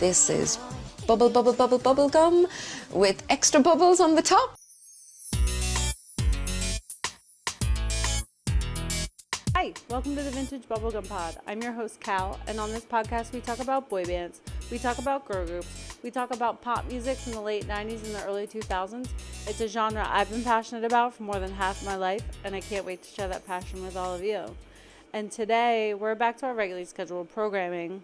This is Bubblegum with extra bubbles on the top. Hi, welcome to the Vintage Bubblegum Pod. I'm your host, Cal, and on this podcast we talk about boy bands, we talk about girl groups, we talk about pop music from the late 90s and the early 2000s. It's a genre I've been passionate about for more than half my life, and I can't wait to share that passion with all of you. And today, we're back to our regularly scheduled programming,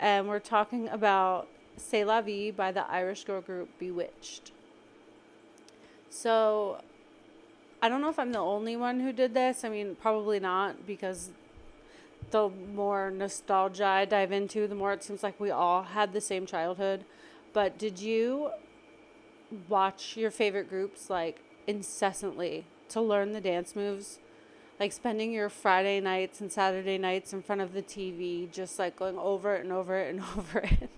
and we're talking about C'est La Vie by the Irish girl group Bewitched. So, I don't know if I'm the only one who did this. I mean, probably not, because the more nostalgia I dive into, the more it seems like we all had the same childhood. But did you watch your favorite groups like incessantly to learn the dance moves? Like spending your Friday nights and Saturday nights in front of the TV, just like going over it and over it and over it.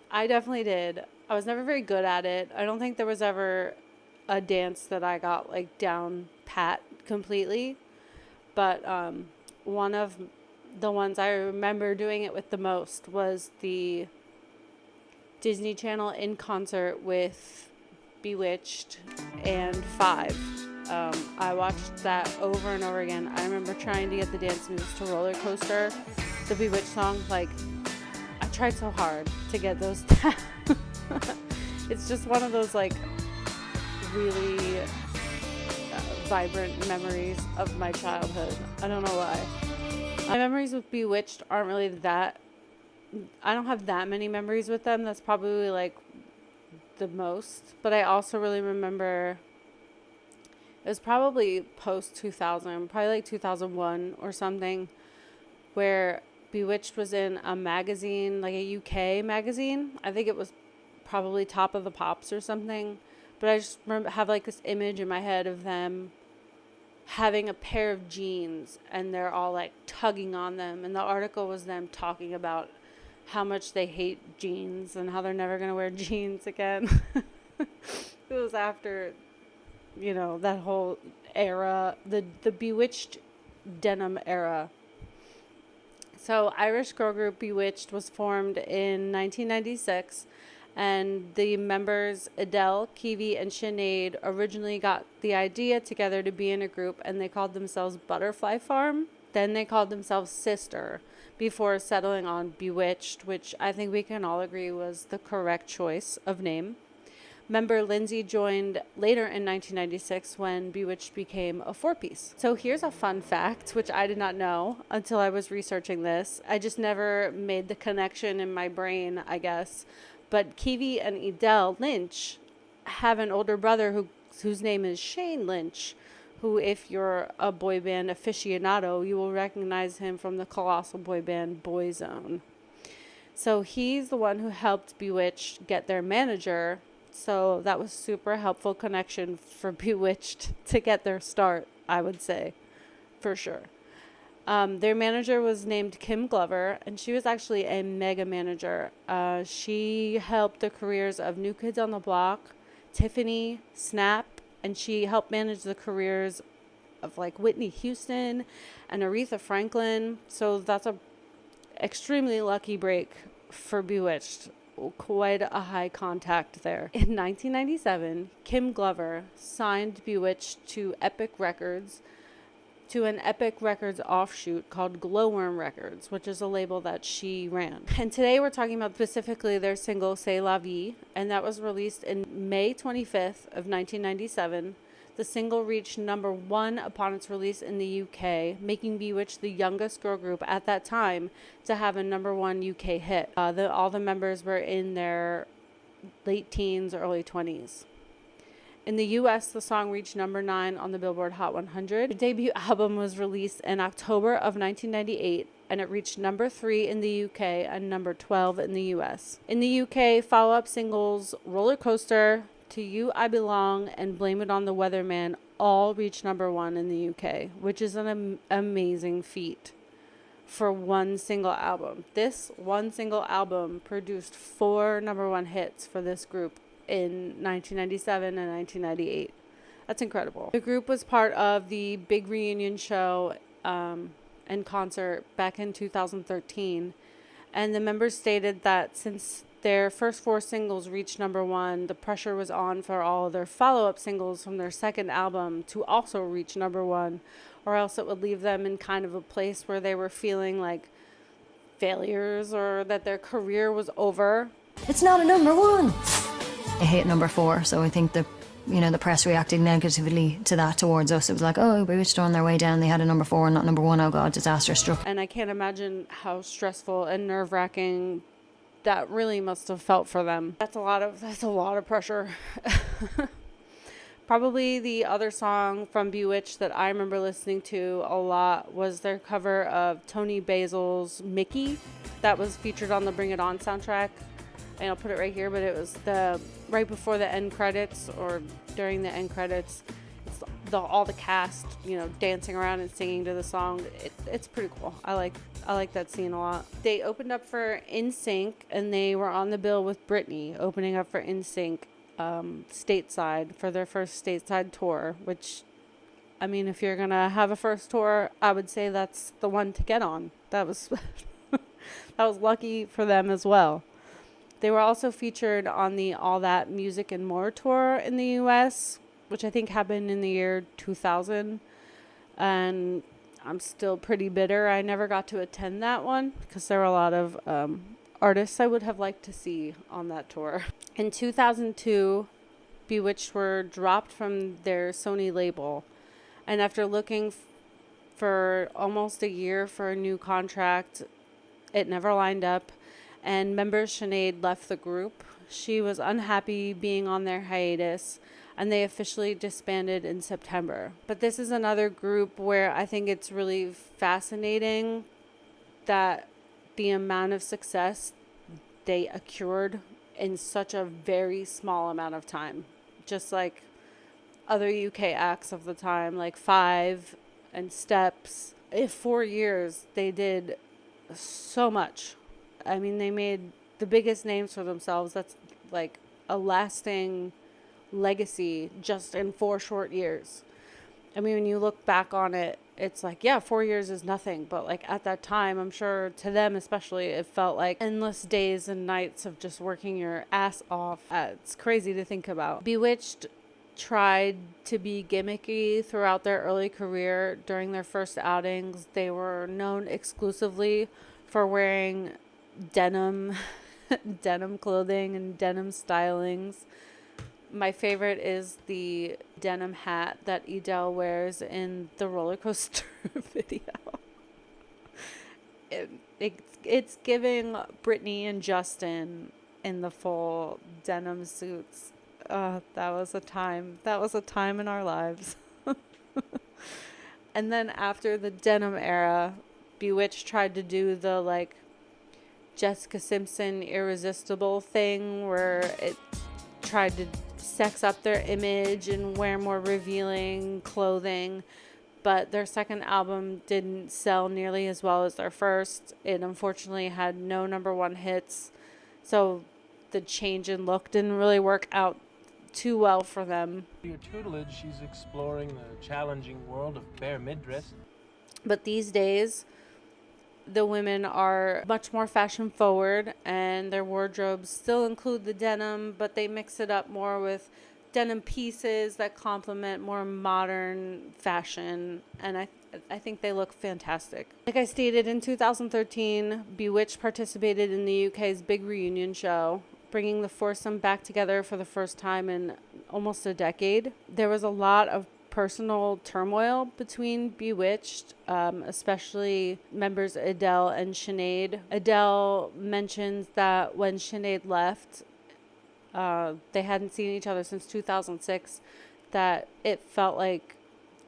I definitely did. I was never very good at it. I don't think there was ever a dance that I got like down pat completely, but one of the ones I remember doing it with the most was the Disney Channel in concert with Bewitched and Five. I watched that over and over again. I remember trying to get the dance moves to Roller Coaster, the Bewitched song. Like, I tried so hard to get those down. It's just one of those like really vibrant memories of my childhood. I don't know why. My memories with Bewitched aren't really that. I don't have that many memories with them. That's probably like the most. But I also really remember it was probably post 2000, probably like 2001 or something, where Bewitched was in a magazine, like a UK magazine. I think it was probably Top of the Pops or something. But I just have like this image in my head of them having a pair of jeans and they're all like tugging on them. And the article was them talking about how much they hate jeans and how they're never going to wear jeans again. It was after, you know, that whole era, the Bewitched denim era. So Irish girl group Bewitched was formed in 1996. And the members, Adele, Kiwi, and Sinead, originally got the idea together to be in a group, and they called themselves Butterfly Farm. Then they called themselves Sister, before settling on Bewitched, which I think we can all agree was the correct choice of name. Member Lindsay joined later in 1996 when Bewitched became a four-piece. So here's a fun fact, which I did not know until I was researching this. I just never made the connection in my brain, I guess. But Kiwi and Adele Lynch have an older brother whose name is Shane Lynch, who, if you're a boy band aficionado, you will recognize him from the colossal boy band Boyzone. So he's the one who helped Bewitched get their manager. So that was super helpful connection for Bewitched to get their start, I would say, for sure. Their manager was named Kim Glover, and she was actually a mega manager. She helped the careers of New Kids on the Block, Tiffany, Snap, and she helped manage the careers of like Whitney Houston and Aretha Franklin. So that's a extremely lucky break for Bewitched. Quite a high contact there. In 1997, Kim Glover signed Bewitched to Epic Records, to an Epic Records offshoot called Glowworm Records, which is a label that she ran. And today we're talking about specifically their single C'est La Vie, and that was released in May 25th of 1997. The single reached number 1 upon its release in the UK, making Bewitched the youngest girl group at that time to have a number 1 UK hit. All the members were in their late teens, early 20s. In the US, the song reached number 9 on the Billboard Hot 100. The debut album was released in October of 1998, and it reached number 3 in the UK and number 12 in the US. In the UK, follow-up singles Roller Coaster, To You I Belong, and Blame It on the Weatherman all reached number 1 in the UK, which is an amazing feat for one single album. This one single album produced 4 number 1 hits for this group in 1997 and 1998. That's incredible. The group was part of the big reunion show and concert back in 2013, And the members stated that since their first 4 singles reached number 1, the pressure was on for all of their follow-up singles from their second album to also reach number 1, or else it would leave them in kind of a place where they were feeling like failures or that their career was over. It's not a number 1. It hit number 4, so I think the press reacted negatively to that towards us. It was like, oh, Bewitched are on their way down. They had a number 4 and not number 1. Oh God, disaster struck. And I can't imagine how stressful and nerve-wracking that really must have felt for them. That's a lot of pressure. Probably the other song from Bewitched that I remember listening to a lot was their cover of Tony Basil's Mickey that was featured on the Bring It On soundtrack. And I'll put it right here, but it was right before the end credits or during the end credits. It's all the cast, dancing around and singing to the song. It's pretty cool. I like that scene a lot. They opened up for NSYNC, and they were on the bill with Britney, opening up for NSYNC stateside for their first stateside tour, which, I mean, if you're going to have a first tour, I would say that's the one to get on. That was that was lucky for them as well. They were also featured on the All That Music and More tour in the U.S., which I think happened in the year 2000. And I'm still pretty bitter I never got to attend that one because there were a lot of artists I would have liked to see on that tour. In 2002, Bewitched were dropped from their Sony label. And after looking for almost a year for a new contract, it never lined up. And member Sinead left the group. She was unhappy being on their hiatus, and they officially disbanded in September. But this is another group where I think it's really fascinating that the amount of success they accrued in such a very small amount of time. Just like other UK acts of the time, like Five and Steps. In 4 years, they did so much. I mean, they made the biggest names for themselves. That's like a lasting legacy just in 4 short years. I mean, when you look back on it, it's like, yeah, 4 years is nothing. But like at that time, I'm sure to them especially, it felt like endless days and nights of just working your ass off. It's crazy to think about. Bewitched tried to be gimmicky throughout their early career. During their first outings, they were known exclusively for wearing denim clothing and denim stylings. My favorite is the denim hat that Adele wears in the roller coaster video. It's giving Britney and Justin in the full denim suits. That was a time in our lives. And then after the denim era, Bewitched tried to do the like Jessica Simpson Irresistible thing where it tried to sex up their image and wear more revealing clothing, but their second album didn't sell nearly as well as their first. It unfortunately had no number 1 hits, so the change in look didn't really work out too well for them. Your tutelage, she's exploring the challenging world of bare mid-dress. But these days, the women are much more fashion forward, and their wardrobes still include the denim, but they mix it up more with denim pieces that complement more modern fashion, and I think they look fantastic. Like I stated, in 2013, Bewitched participated in the UK's big reunion show, bringing the foursome back together for the first time in almost a decade. There was a lot of personal turmoil between Bewitched, especially members Adele and Sinead. Adele mentions that when Sinead left, they hadn't seen each other since 2006, that it felt like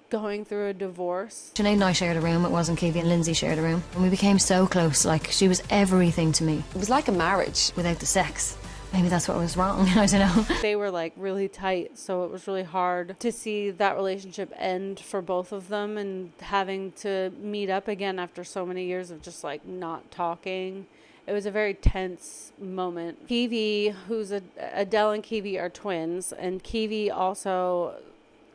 going through a divorce. Sinead and I shared a room. It wasn't Kiwi and Lindsay shared a room. And we became so close. Like, she was everything to me. It was like a marriage. Without the sex. Maybe that's what was wrong. I don't know. They were like really tight, so it was really hard to see that relationship end for both of them, and having to meet up again after so many years of just like not talking. It was a very tense moment. Kiwi, Adele and Kiwi are twins, and Kiwi also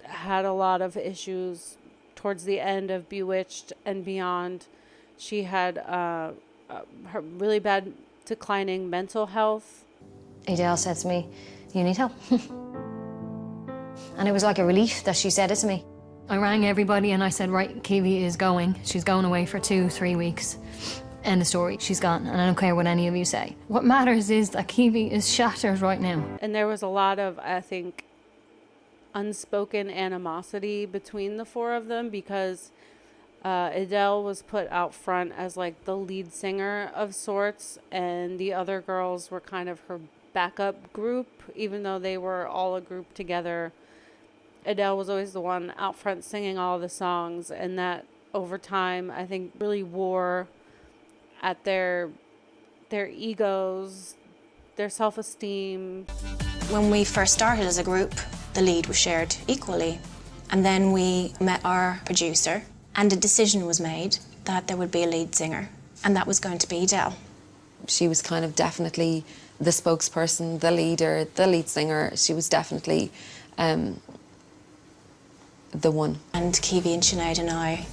had a lot of issues towards the end of Bewitched and beyond. She had a her really bad declining mental health. Adele said to me, "You need help." And it was like a relief that she said it to me. I rang everybody and I said, right, Kiwi is going. She's going away for 2-3 weeks. End of story. She's gone, and I don't care what any of you say. What matters is that Kiwi is shattered right now. And there was a lot of, I think, unspoken animosity between the four of them, because Adele was put out front as like the lead singer of sorts, and the other girls were kind of her backup group, even though they were all a group together. Adele was always the one out front singing all the songs, and that over time I think really wore at their egos, their self-esteem. When we first started as a group, the lead was shared equally. And then we met our producer, and a decision was made that there would be a lead singer, and that was going to be Adele. She was kind of definitely the spokesperson, the leader, the lead singer. She was definitely the one. And Kiwi and Sinead and I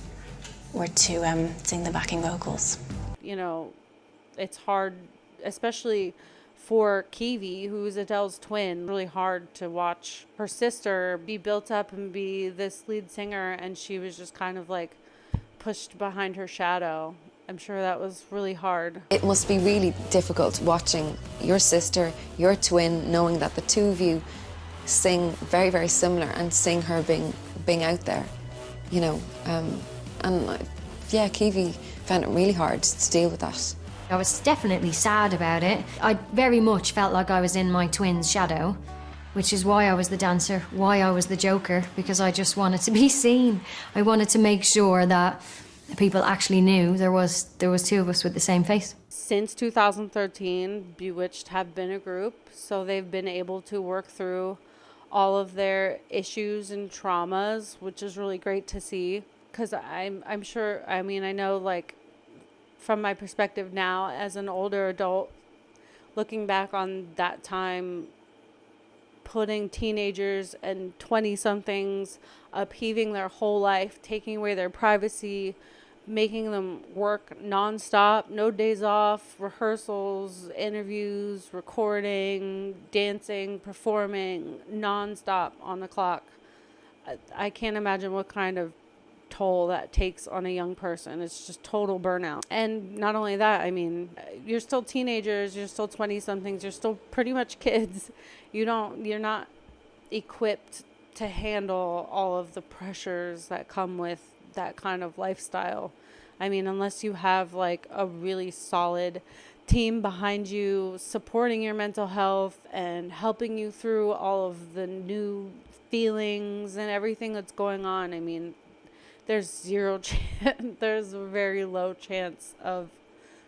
were to sing the backing vocals. You know, it's hard, especially for Kiwi, who's Adele's twin, really hard to watch her sister be built up and be this lead singer, and she was just kind of like pushed behind her shadow. I'm sure that was really hard. It must be really difficult watching your sister, your twin, knowing that the two of you sing very, very similar, and seeing her being out there, you know. Kiwi found it really hard to deal with that. I was definitely sad about it. I very much felt like I was in my twin's shadow, which is why I was the dancer, why I was the joker, because I just wanted to be seen. I wanted to make sure that people actually knew there was two of us with the same face. Since 2013, Bewitched have been a group, so they've been able to work through all of their issues and traumas, which is really great to see. Because I'm sure, I mean, I know, like, from my perspective now as an older adult, looking back on that time, putting teenagers and 20-somethings upheaving their whole life, taking away their privacy, making them work nonstop, no days off, rehearsals, interviews, recording, dancing, performing, nonstop on the clock. I can't imagine what kind of toll that takes on a young person. It's just total burnout. And not only that, I mean, you're still teenagers, you're still 20-somethings, you're still pretty much kids. You're not equipped to handle all of the pressures that come with that kind of lifestyle. I mean, unless you have like a really solid team behind you supporting your mental health and helping you through all of the new feelings and everything that's going on. I mean, there's there's a very low chance of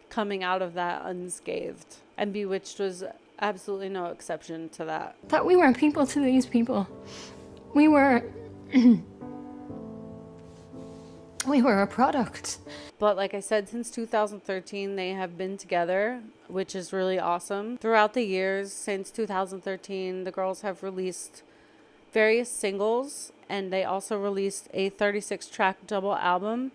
coming out of that unscathed. And Bewitched was absolutely no exception to that. That we weren't people to these people. We were we were a product. But like I said, since 2013, they have been together, which is really awesome. Throughout the years, since 2013, the girls have released various singles, and they also released a 36-track double album,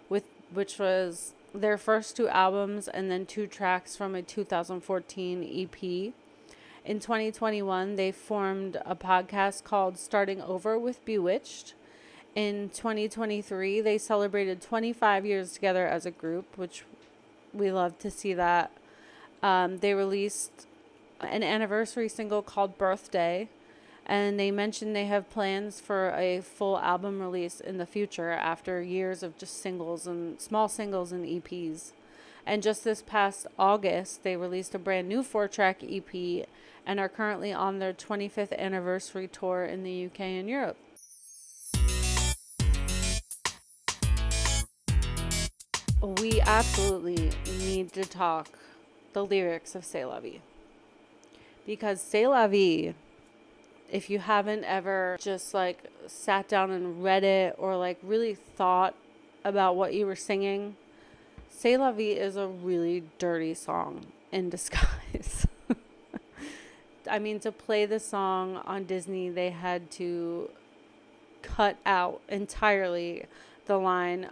which was their first 2 albums and then 2 tracks from a 2014 EP. In 2021, they formed a podcast called Starting Over with Bewitched. In 2023, they celebrated 25 years together as a group, which we love to see that. They released an anniversary single called Birthday, and they mentioned they have plans for a full album release in the future after years of just singles and small singles and EPs. And just this past August, they released a brand new 4-track EP and are currently on their 25th anniversary tour in the UK and Europe. We absolutely need to talk the lyrics of C'est La Vie. Because C'est La Vie, if you haven't ever just like sat down and read it or like really thought about what you were singing, C'est La Vie is a really dirty song in disguise. I mean, to play the song on Disney, they had to cut out entirely the line,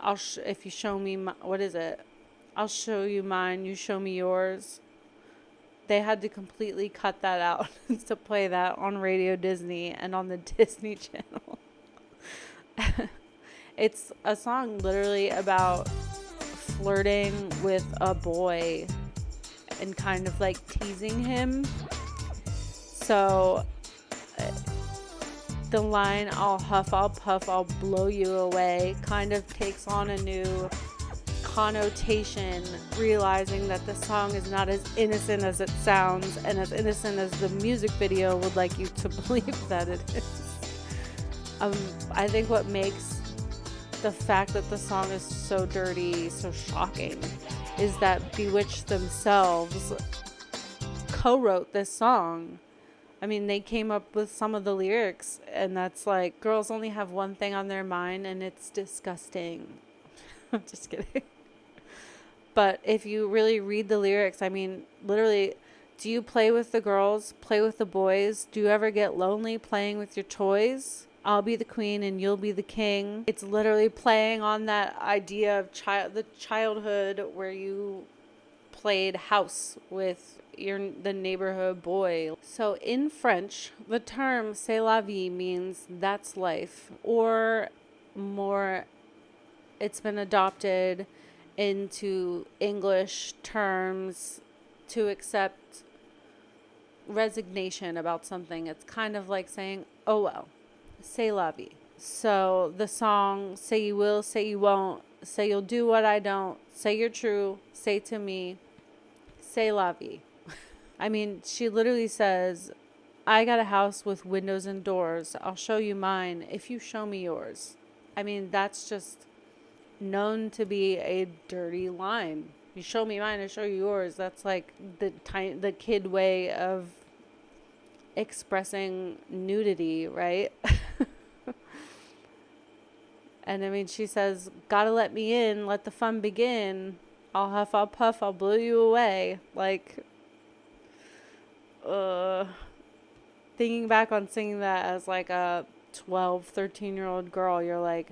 if you show me, what is it? I'll show you mine, you show me yours. They had to completely cut that out to play that on Radio Disney and on the Disney Channel. It's a song literally about flirting with a boy and kind of like teasing him. So the line, I'll huff, I'll puff, I'll blow you away, kind of takes on a new connotation, realizing that the song is not as innocent as it sounds and as innocent as the music video would like you to believe that it is. I think what makes the fact that the song is so dirty so shocking is that Bewitched themselves co-wrote this song. I mean, they came up with some of the lyrics, and that's like, girls only have one thing on their mind, and it's disgusting. I'm just kidding. But if you really read the lyrics, I mean, literally, do you play with the girls, play with the boys? Do you ever get lonely playing with your toys? I'll be the queen and you'll be the king. It's literally playing on that idea of the childhood where you played house with the neighborhood boy. So in French, the term c'est la vie means that's life, or more, it's been adopted into English terms to accept resignation about something. It's kind of like saying, oh well, c'est la vie. So the song, say you will, say you won't, say you'll do what I don't, say you're true, say to me, c'est la vie. I mean, she literally says, I got a house with windows and doors. I'll show you mine if you show me yours. I mean, that's just known to be a dirty line. You show me mine, I show you yours. That's like the kid way of expressing nudity, right? And I mean, she says, gotta let me in, let the fun begin. I'll huff, I'll puff, I'll blow you away. Like, thinking back on singing that as like a 12, 13-year-old girl, you're like,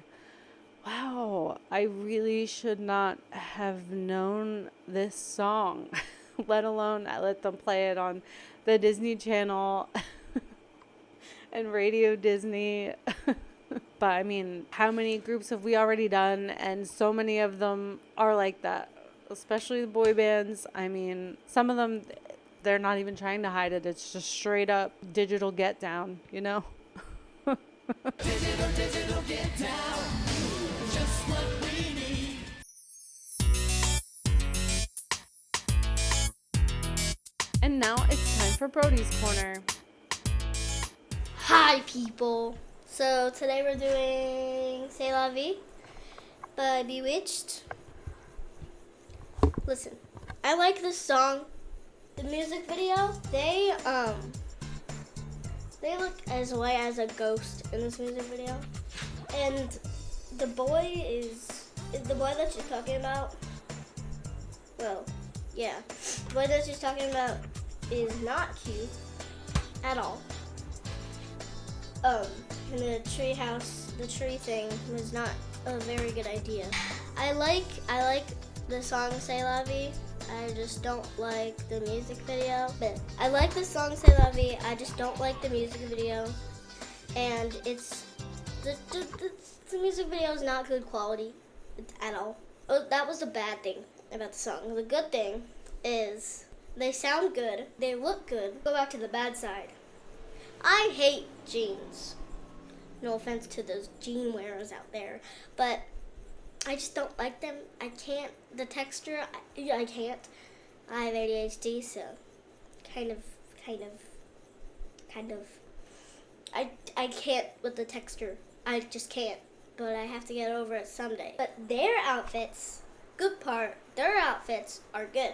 wow, I really should not have known this song, let alone let them play it on the Disney Channel and Radio Disney. But I mean, how many groups have we already done? And so many of them are like that, especially the boy bands. I mean, some of them, they're not even trying to hide it. It's just straight up digital get down, you know? Digital get down. Just what we need. And now it's time for Brody's Corner. Hi, people. So today we're doing C'est la vie by Bewitched. Listen, I like this song. The music video, they look as white as a ghost in this music video. And the boy that she's talking about. Well, yeah. The boy that she's talking about is not cute at all. And the tree house, the tree thing was not a very good idea. I like the song C'est la vie. I just don't like the music video. But I like the song C'est la vie. I just don't like the music video. And it's the music video is not good quality at all. Oh, that was the bad thing about the song. The good thing is they sound good. They look good. Go back to the bad side. I hate jeans. No offense to those jean wearers out there, but I just don't like them. I can't. The texture, I can't. I have ADHD, so kind of. I can't with the texture. I just can't. But I have to get over it someday. But their outfits, good part, their outfits are good.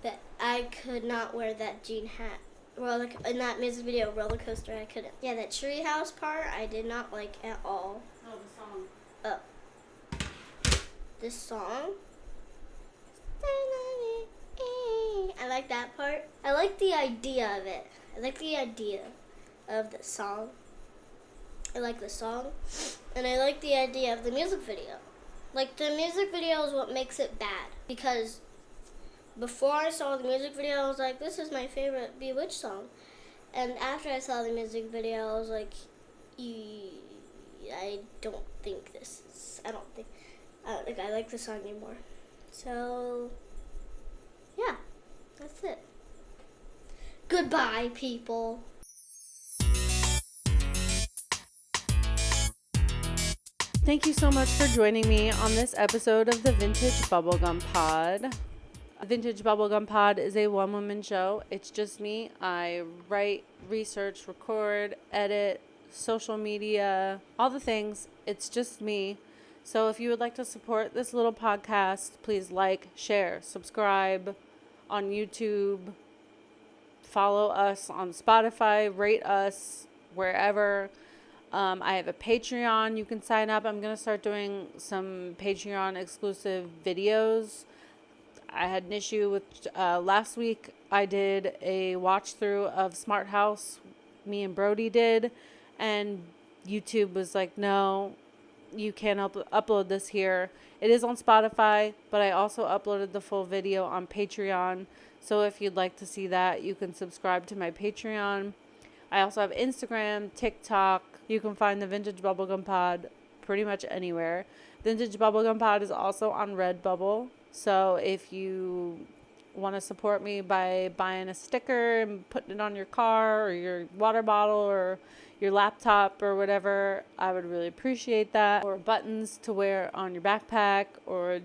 But I could not wear that jean hat. In that music video, Roller Coaster, I couldn't. Yeah, that treehouse part, I did not like at all. Oh, the song. Oh. This song? I like that part. I like the idea of it. I like the idea of the song. I like the song. And I like the idea of the music video. Like, the music video is what makes it bad. Because before I saw the music video, I was like, this is my favorite Bewitched song. And after I saw the music video, I was like, I don't think I like the song anymore. So, yeah, that's it. Goodbye, people. Thank you so much for joining me on this episode of the Vintage Bubblegum Pod. Vintage Bubblegum Pod is a one-woman show. It's just me. I write, research, record, edit, social media, all the things. It's just me. So if you would like to support this little podcast, please like, share, subscribe on YouTube, follow us on Spotify, rate us wherever. I have a Patreon. You can sign up. I'm going to start doing some Patreon exclusive videos. I had an issue with last week. I did a watch through of Smart House. Me and Brody did. And YouTube was like, no, you can't upload this here. It is on Spotify, but I also uploaded the full video on Patreon. So if you'd like to see that, you can subscribe to my Patreon. I also have Instagram, TikTok. You can find the Vintage Bubblegum Pod pretty much anywhere. Vintage Bubblegum Pod is also on Redbubble. So if you want to support me by buying a sticker and putting it on your car or your water bottle or your laptop or whatever, I would really appreciate that. Or buttons to wear on your backpack or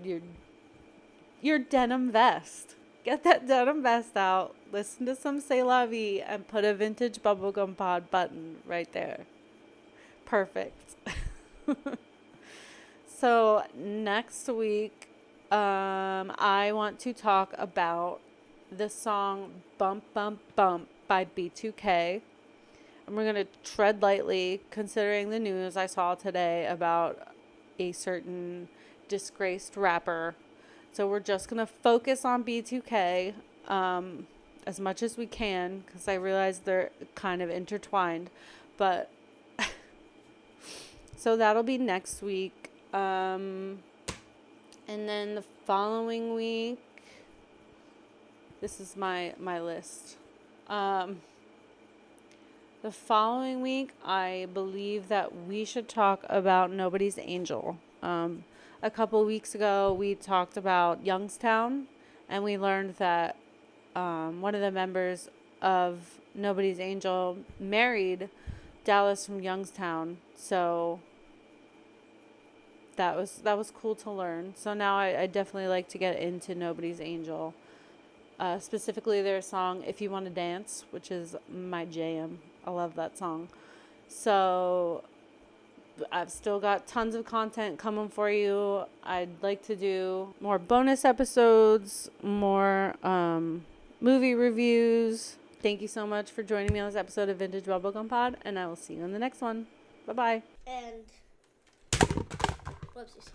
your denim vest. Get that denim vest out, listen to some C'est La Vie, and put a Vintage Bubblegum Pod button right there. Perfect. So next week, I want to talk about the song Bump Bump Bump by B2K. And we're going to tread lightly considering the news I saw today about a certain disgraced rapper. So we're just going to focus on B2K as much as we can because I realize they're kind of intertwined. But so that'll be next week. And then the following week, this is my list. The following week, I believe that we should talk about Nobody's Angel. A couple weeks ago, we talked about Youngstown, and we learned that one of the members of Nobody's Angel married Dallas from Youngstown. So that was cool to learn. So now I definitely like to get into Nobody's Angel. Specifically their song If You Want to Dance, which is my jam. I love that song. So I've still got tons of content coming for you. I'd like to do more bonus episodes, more movie reviews. Thank you so much for joining me on this episode of Vintage Bubblegum Pod, and I will see you in the next one. Bye-bye. And whoopsies.